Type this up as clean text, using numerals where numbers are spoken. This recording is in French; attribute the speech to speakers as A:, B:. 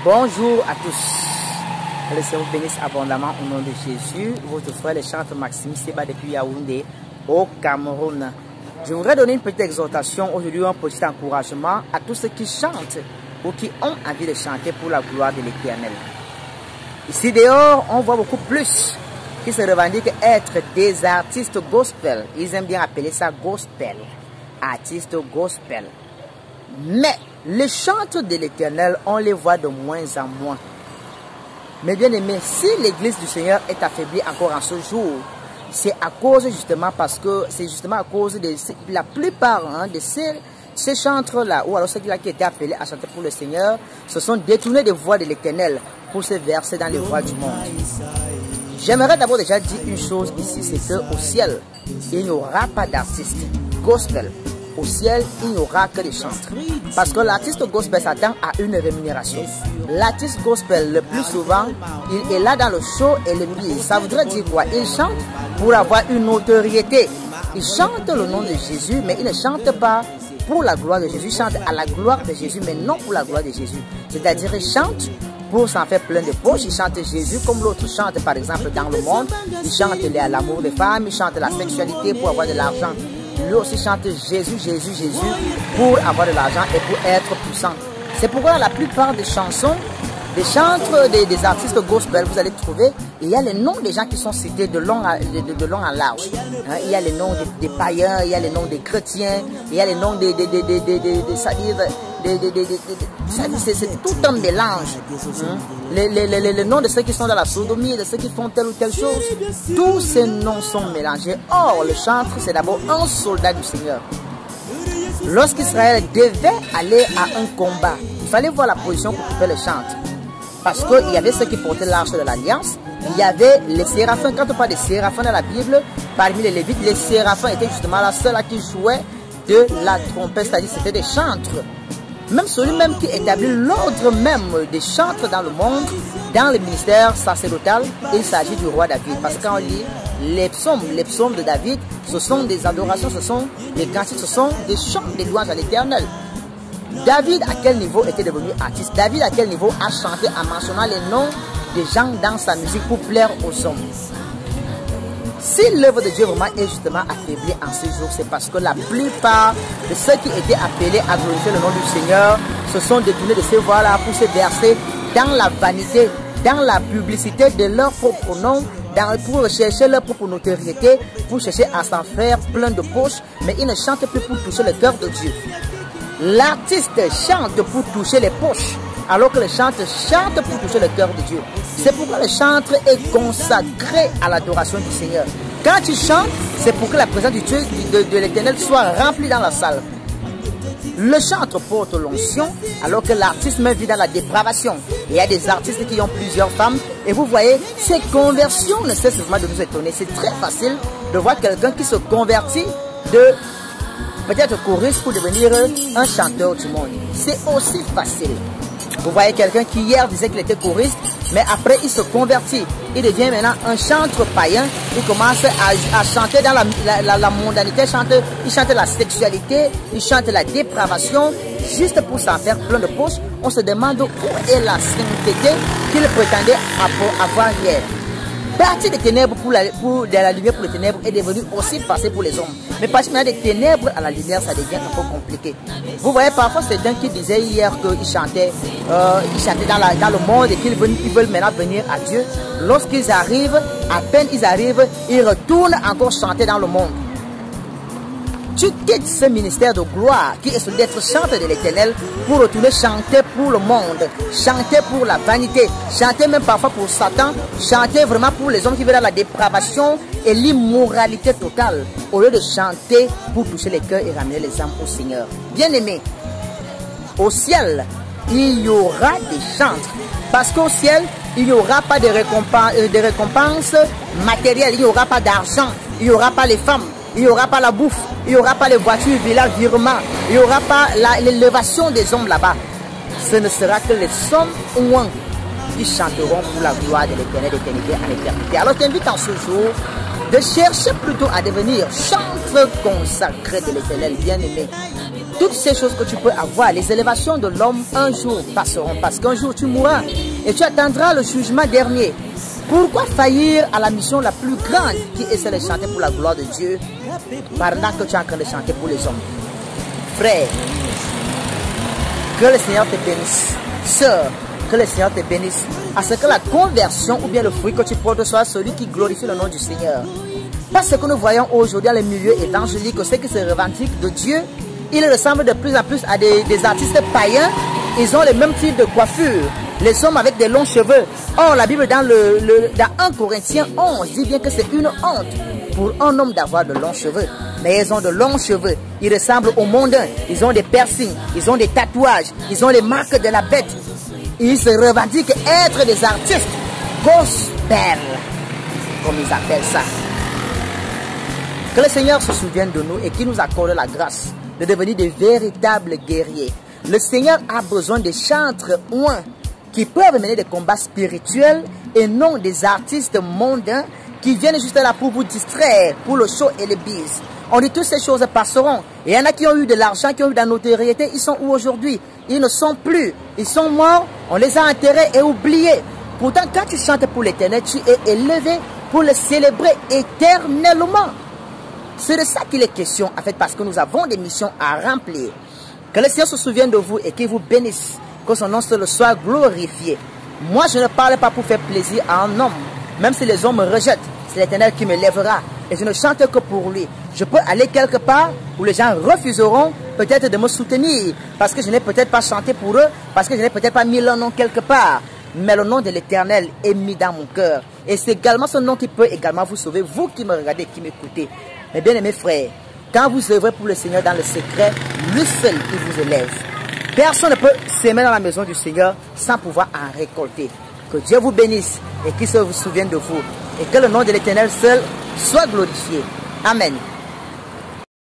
A: Bonjour à tous. Que le Seigneur vous bénisse abondamment au nom de Jésus. Votre frère, le chanteur Maxime Seba depuis Yaoundé, au Cameroun. Je voudrais donner une petite exhortation aujourd'hui, un petit encouragement à tous ceux qui chantent ou qui ont envie de chanter pour la gloire de l'Éternel. Ici dehors, on voit beaucoup plus qui se revendiquent être des artistes gospel. Ils aiment bien appeler ça gospel. Artistes gospel. Mais les chants de l'Éternel, on les voit de moins en moins. Mais bien aimé, si l'église du Seigneur est affaiblie encore en ce jour, c'est à cause justement à cause de la plupart de ces chantres-là, ou alors ceux-là qui étaient appelés à chanter pour le Seigneur, se sont détournés des voies de l'Éternel pour se verser dans les voies du monde. J'aimerais d'abord déjà dire une chose ici, c'est qu'au ciel, il n'y aura pas d'artiste gospel. Au ciel, il n'y aura que des chantres. Parce que l'artiste gospel s'attend à une rémunération. L'artiste gospel, le plus souvent, il est là dans le show et le billet. Ça voudrait dire quoi? Il chante pour avoir une notoriété. Il chante le nom de Jésus, mais il ne chante pas pour la gloire de Jésus. Il chante à la gloire de Jésus, mais non pour la gloire de Jésus. C'est-à-dire, il chante pour s'en faire plein de poches. Il chante Jésus comme l'autre chante, par exemple, dans le monde. Il chante l'amour des femmes, il chante la sexualité pour avoir de l'argent. Lui aussi chante Jésus, Jésus, Jésus pour avoir de l'argent et pour être puissant. C'est pourquoi la plupart des chansons, des chantres, des artistes gospel, vous allez trouver, il y a les noms des gens qui sont cités de long en large. Il y a les noms des païens, il y a les noms des chrétiens, il y a les noms c'est tout un mélange. Les noms de ceux qui sont dans la sodomie, de ceux qui font telle ou telle chose, tous ces noms sont mélangés. Or, le chantre, c'est d'abord un soldat du Seigneur. Lorsqu'Israël devait aller à un combat, il fallait voir la position pour couper le chantre. Parce qu'il y avait ceux qui portaient l'arche de l'Alliance, il y avait les séraphins. Quand on parle des séraphins dans la Bible, parmi les Lévites, les séraphins étaient justement la seule qui jouait de la trompette, c'est-à-dire c'était des chantres. Même celui-même qui établit l'ordre même des chantres dans le monde, dans le ministère sacerdotal, il s'agit du roi David. Parce que quand on lit les psaumes de David, ce sont des adorations, ce sont des cantiques, ce sont des chants, des louanges à l'Éternel. David, à quel niveau était devenu artiste? David, à quel niveau a chanté en mentionnant les noms des gens dans sa musique pour plaire aux hommes? Si l'œuvre de Dieu vraiment est justement affaiblie en ce jour, c'est parce que la plupart de ceux qui étaient appelés à glorifier le nom du Seigneur se sont détournés de ces voies-là pour se verser dans la vanité, dans la publicité de leur propre nom, pour chercher leur propre notoriété, pour chercher à s'en faire plein de poches, mais ils ne chantent plus pour toucher le cœur de Dieu. L'artiste chante pour toucher les poches, alors que le chanteur chante pour toucher le cœur de Dieu. C'est pourquoi le chanteur est consacré à l'adoration du Seigneur. Quand tu chantes, c'est pour que la présence de l'Éternel soit remplie dans la salle. Le chanteur porte l'onction, alors que l'artiste même vit dans la dépravation. Il y a des artistes qui ont plusieurs femmes, et vous voyez, ces conversions ne cessent vraiment de nous étonner. C'est très facile de voir quelqu'un qui se convertit de peut-être choriste pour devenir un chanteur du monde. C'est aussi facile. Vous voyez quelqu'un qui hier disait qu'il était choriste, mais après il se convertit. Il devient maintenant un chanteur païen. Il commence à chanter dans la mondanité. Il chante la sexualité, il chante la dépravation, juste pour s'en faire plein de poches. On se demande où est la sainteté qu'il prétendait avoir hier. Partir des ténèbres de la lumière pour les ténèbres est devenu aussi facile pour les hommes. Mais partir des ténèbres à la lumière, ça devient un peu compliqué. Vous voyez, parfois c'est d'un qui disait hier qu'ils chantaient dans le monde et qu'ils veulent maintenant venir à Dieu. Lorsqu'ils arrivent, à peine ils arrivent, ils retournent encore chanter dans le monde. Tu quittes ce ministère de gloire qui est celui d'être chanteur de l'Éternel pour retourner chanter pour le monde, chanter pour la vanité, chanter même parfois pour Satan, chanter vraiment pour les hommes qui veulent dans la dépravation et l'immoralité totale, au lieu de chanter pour toucher les cœurs et ramener les âmes au Seigneur. Bien-aimés, au ciel, il y aura des chantres, parce qu'au ciel, il n'y aura pas de récompenses matérielles, il n'y aura pas d'argent, il n'y aura pas les femmes, il n'y aura pas la bouffe, il n'y aura pas les voitures, villas, virements, il n'y aura pas l'élévation des hommes là-bas. Ce ne sera que les sommes ouin qui chanteront pour la gloire de l'Éternel d'éternité en éternité. Alors je t'invite en ce jour de chercher plutôt à devenir chanteur consacré de l'Éternel bien-aimé. toutes ces choses que tu peux avoir, les élévations de l'homme, un jour passeront. Parce qu'un jour tu mourras et tu attendras le jugement dernier. Pourquoi faillir à la mission la plus grande qui est celle de chanter pour la gloire de Dieu pendant que tu es en train de chanter pour les hommes? Frère, que le Seigneur te bénisse. Sœur, que le Seigneur te bénisse. À ce que la conversion ou bien le fruit que tu portes soit celui qui glorifie le nom du Seigneur. Parce que nous voyons aujourd'hui dans les milieux évangéliques, ceux qui se revendiquent de Dieu, ils ressemblent de plus en plus à des artistes païens. Ils ont le même type de coiffure. Les hommes avec des longs cheveux. Or, la Bible dans 1 Corinthiens 11 dit bien que c'est une honte pour un homme d'avoir de longs cheveux. Mais ils ont de longs cheveux. Ils ressemblent aux mondains. Ils ont des piercings. Ils ont des tatouages. Ils ont les marques de la bête. Ils se revendiquent être des artistes gospel, comme ils appellent ça. Que le Seigneur se souvienne de nous et qu'il nous accorde la grâce de devenir des véritables guerriers. Le Seigneur a besoin de chantres ouins qui peuvent mener des combats spirituels et non des artistes mondains qui viennent juste là pour vous distraire, pour le show et les bises. On dit toutes ces choses passeront. Et il y en a qui ont eu de l'argent, qui ont eu de la notoriété. Ils sont où aujourd'hui? Ils ne sont plus. Ils sont morts. On les a enterrés et oubliés. Pourtant, quand tu chantes pour l'Éternel, tu es élevé pour le célébrer éternellement. C'est de ça qu'il est question, en fait, parce que nous avons des missions à remplir. Que le Seigneur se souvienne de vous et qu'il vous bénisse. Que son nom soit glorifié. Moi, je ne parle pas pour faire plaisir à un homme. Même si les hommes me rejettent, c'est l'Éternel qui me lèvera. Et je ne chante que pour lui. Je peux aller quelque part où les gens refuseront peut-être de me soutenir. Parce que je n'ai peut-être pas chanté pour eux. Parce que je n'ai peut-être pas mis leur nom quelque part. Mais le nom de l'Éternel est mis dans mon cœur. Et c'est également ce nom qui peut également vous sauver. Vous qui me regardez, qui m'écoutez. Mes bien-aimés frères, quand vous œuvrez pour le Seigneur dans le secret, lui seul, il vous élève. Personne ne peut s'aimer dans la maison du Seigneur sans pouvoir en récolter. Que Dieu vous bénisse et qu'il se souvienne de vous. Et que le nom de l'Éternel seul soit glorifié. Amen.